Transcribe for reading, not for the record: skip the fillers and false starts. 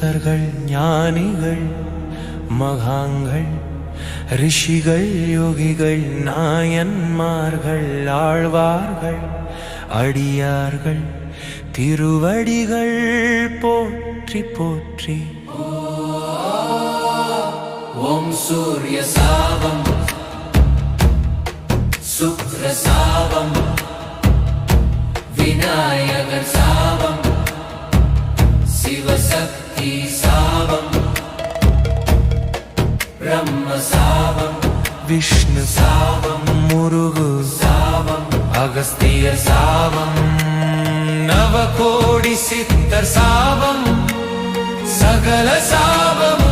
சித்தர்கள் ஞானிகள் மகாங்கள் ரிஷிகள் யோகிகள் நாயன்மார்கள் ஆழ்வார்கள் அடியார்கள் திருவடிகள் போற்றி போற்றி. ஓம் சூரிய சாபம் சுக்ர சாபம் விநாயகர் சாபம் சிவசக்தி சாபம் பிரம்ம சாபம் விஷ்ணு சாபம் முருகு சாபம் அகஸ்திய சாபம் நவகோடி சித்தர் சாபம் சகல சாபம்